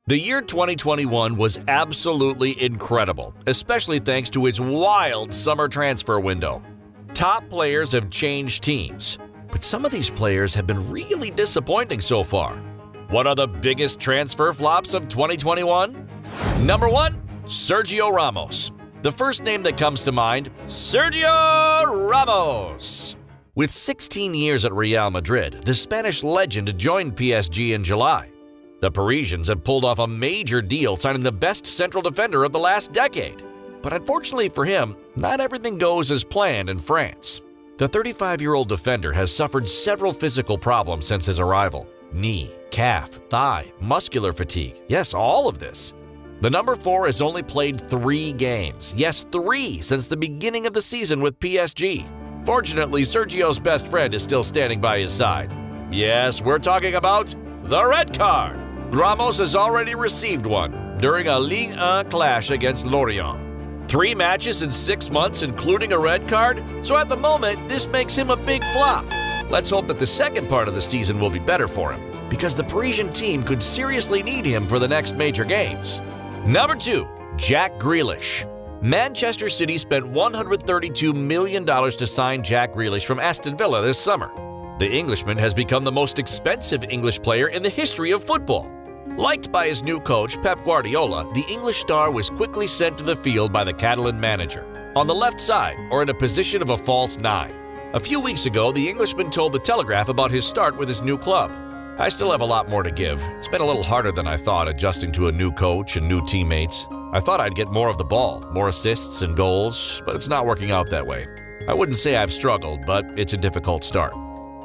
The year 2021 was absolutely incredible, especially thanks to its wild summer transfer window. Top players have changed teams, but some of these players have been really disappointing so far. What are the biggest transfer flops of 2021? Number 1, Sergio Ramos. The first name that comes to mind, Sergio Ramos. With 16 years at Real Madrid, the Spanish legend joined PSG in July. The Parisians have pulled off a major deal signing the best central defender of the last decade. But unfortunately for him, not everything goes as planned in France. The 35-year-old defender has suffered several physical problems since his arrival. Knee, calf, thigh, muscular fatigue. Yes, all of this. The number 4 has only played 3 games. Yes, 3 since the beginning of the season with PSG. Fortunately, Sergio's best friend is still standing by his side. Yes, we're talking about the red card. Ramos has already received one during a Ligue 1 clash against Lorient. 3 matches in 6 months, including a red card, so at the moment, this makes him a big flop. Let's hope that the second part of the season will be better for him, because the Parisian team could seriously need him for the next major games. Number 2, Jack Grealish. Manchester City spent $132 million to sign Jack Grealish from Aston Villa this summer. The Englishman has become the most expensive English player in the history of football. Liked by his new coach, Pep Guardiola, the English star was quickly sent to the field by the Catalan manager, on the left side or in a position of a false 9. A few weeks ago, the Englishman told The Telegraph about his start with his new club. "I still have a lot more to give. It's been a little harder than I thought adjusting to a new coach and new teammates. I thought I'd get more of the ball, more assists and goals, but it's not working out that way. I wouldn't say I've struggled, but it's a difficult start."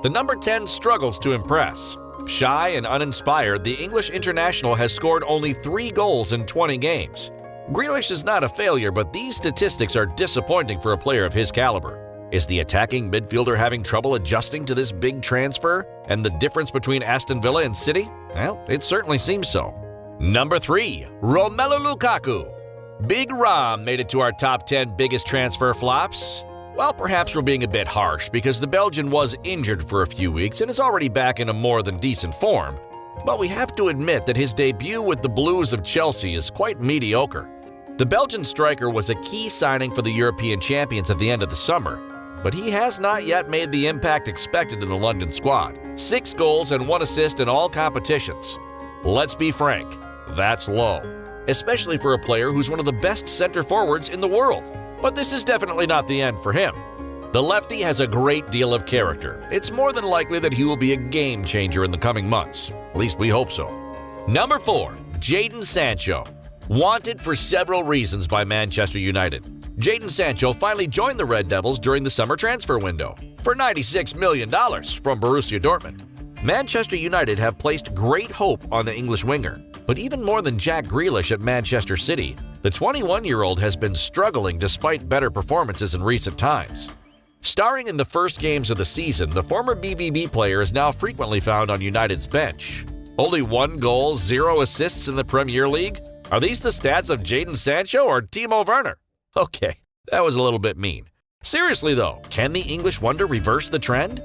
The number 10 struggles to impress. Shy and uninspired, the English international has scored only 3 goals in 20 games. Grealish is not a failure, but these statistics are disappointing for a player of his caliber. Is the attacking midfielder having trouble adjusting to this big transfer and the difference between Aston Villa and City? Well, it certainly seems so. Number 3, Romelu Lukaku. Big Rom made it to our top 10 biggest transfer flops. Well, perhaps we're being a bit harsh because the Belgian was injured for a few weeks and is already back in a more than decent form. But we have to admit that his debut with the Blues of Chelsea is quite mediocre. The Belgian striker was a key signing for the European champions at the end of the summer, but he has not yet made the impact expected in the London squad. 6 goals and 1 assist in all competitions. Let's be frank, that's low, especially for a player who's one of the best center forwards in the world. But this is definitely not the end for him. The lefty has a great deal of character. It's more than likely that he will be a game changer in the coming months. At least we hope so. Number 4, Jadon Sancho. Wanted for several reasons by Manchester United. Jadon Sancho finally joined the Red Devils during the summer transfer window for $96 million from Borussia Dortmund. Manchester United have placed great hope on the English winger, but even more than Jack Grealish at Manchester City, the 21-year-old has been struggling despite better performances in recent times. Starring in the first games of the season, the former BVB player is now frequently found on United's bench. Only 1 goal, 0 assists in the Premier League? Are these the stats of Jadon Sancho or Timo Werner? Okay, that was a little bit mean. Seriously though, can the English wonder reverse the trend?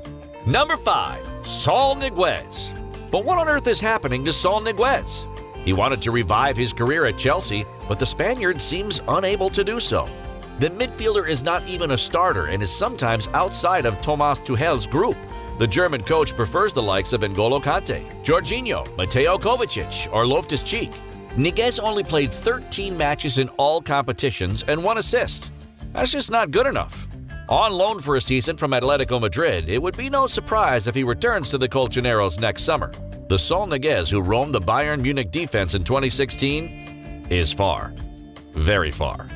Number 5, Saul Niguez. But what on earth is happening to Saul Niguez? He wanted to revive his career at Chelsea, but the Spaniard seems unable to do so. The midfielder is not even a starter and is sometimes outside of Thomas Tuchel's group. The German coach prefers the likes of N'Golo Kante, Jorginho, Mateo Kovacic, or Loftus-Cheek. Niguez only played 13 matches in all competitions and 1 assist. That's just not good enough. On loan for a season from Atletico Madrid, it would be no surprise if he returns to the Colchoneros next summer. The Saul Niguez who roamed the Bayern Munich defense in 2016 is far, very far.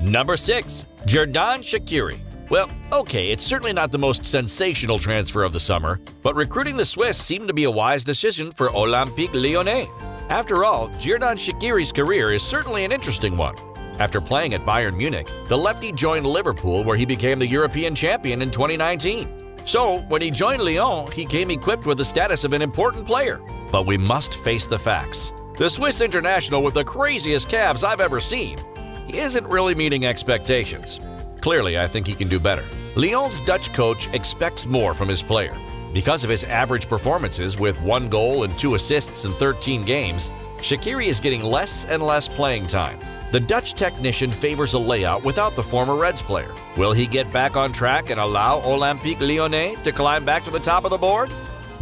Number 6, Xherdan Shaqiri. Well, okay, it's certainly not the most sensational transfer of the summer, but recruiting the Swiss seemed to be a wise decision for Olympique Lyonnais. After all, Xherdan Shaqiri's career is certainly an interesting one. After playing at Bayern Munich, the lefty joined Liverpool where he became the European champion in 2019. So, when he joined Lyon, he came equipped with the status of an important player. But we must face the facts. The Swiss international with the craziest calves I've ever seen, he isn't really meeting expectations. Clearly, I think he can do better. Lyon's Dutch coach expects more from his player. Because of his average performances with 1 goal and 2 assists in 13 games, Shaqiri is getting less and less playing time. The Dutch technician favors a layout without the former Reds player. Will he get back on track and allow Olympique Lyonnais to climb back to the top of the board?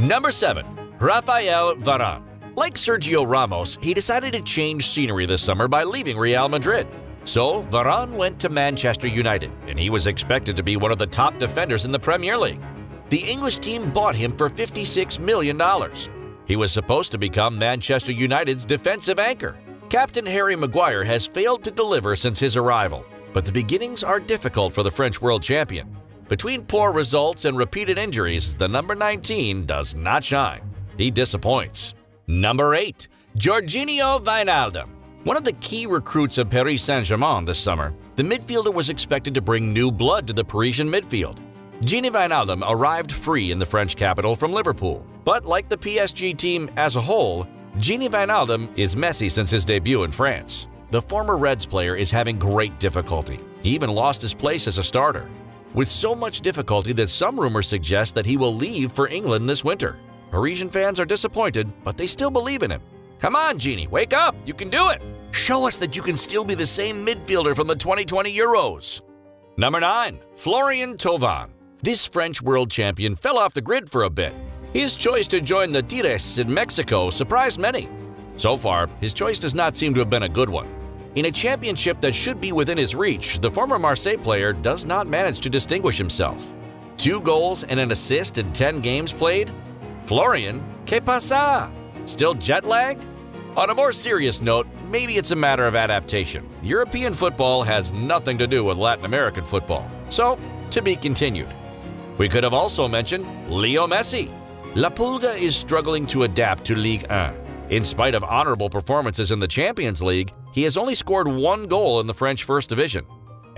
Number 7. Rafael Varane. Like Sergio Ramos, he decided to change scenery this summer by leaving Real Madrid. So Varane went to Manchester United, and he was expected to be one of the top defenders in the Premier League. The English team bought him for $56 million. He was supposed to become Manchester United's defensive anchor. Captain Harry Maguire has failed to deliver since his arrival, but the beginnings are difficult for the French world champion. Between poor results and repeated injuries, the number 19 does not shine. He disappoints. Number 8. Jorginho Wijnaldum. One of the key recruits of Paris Saint-Germain this summer, the midfielder was expected to bring new blood to the Parisian midfield. Gini Wijnaldum arrived free in the French capital from Liverpool, but like the PSG team as a whole, Gini Wijnaldum is messy since his debut in France. The former Reds player is having great difficulty. He even lost his place as a starter, with so much difficulty that some rumors suggest that he will leave for England this winter. Parisian fans are disappointed, but they still believe in him. Come on, Gini, wake up! You can do it! Show us that you can still be the same midfielder from the 2020 Euros. Number 9. Florian Thauvin. This French world champion fell off the grid for a bit. His choice to join the Tigres in Mexico surprised many. So far, his choice does not seem to have been a good one. In a championship that should be within his reach, the former Marseille player does not manage to distinguish himself. 2 goals and an assist in 10 games played? Florian, que pasa? Still jet-lagged? On a more serious note, maybe it's a matter of adaptation. European football has nothing to do with Latin American football. So, to be continued. We could have also mentioned Leo Messi. La Pulga is struggling to adapt to Ligue 1. In spite of honorable performances in the Champions League, he has only scored 1 goal in the French First Division.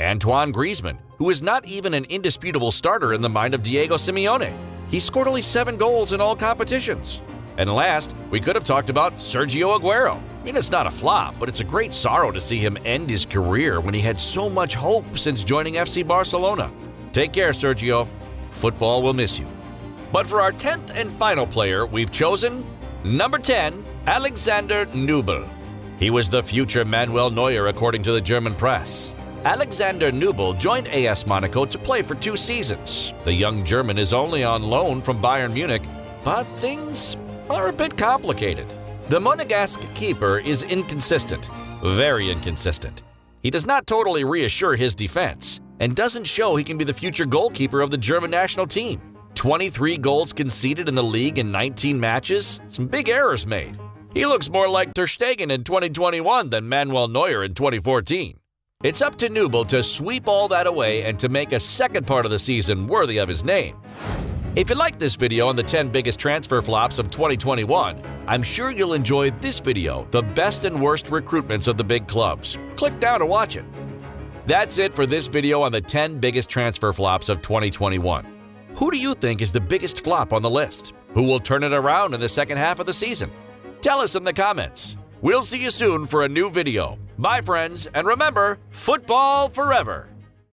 Antoine Griezmann, who is not even an indisputable starter in the mind of Diego Simeone. He scored only 7 goals in all competitions. And last, we could have talked about Sergio Aguero. I mean, it's not a flop, but it's a great sorrow to see him end his career when he had so much hope since joining FC Barcelona. Take care, Sergio. Football will miss you. But for our 10th and final player, we've chosen number 10, Alexander Nübel. He was the future Manuel Neuer according to the German press. Alexander Nübel joined AS Monaco to play for 2 seasons. The young German is only on loan from Bayern Munich, but things are a bit complicated. The Monegasque keeper is inconsistent, very inconsistent. He does not totally reassure his defense and doesn't show he can be the future goalkeeper of the German national team. 23 goals conceded in the league in 19 matches, some big errors made. He looks more like Ter Stegen in 2021 than Manuel Neuer in 2014. It's up to Nübel to sweep all that away and to make a second part of the season worthy of his name. If you liked this video on the 10 biggest transfer flops of 2021, I'm sure you'll enjoy this video, the best and worst recruitments of the big clubs. Click down to watch it. That's it for this video on the 10 biggest transfer flops of 2021. Who do you think is the biggest flop on the list? Who will turn it around in the second half of the season? Tell us in the comments. We'll see you soon for a new video. Bye, friends, and remember, football forever!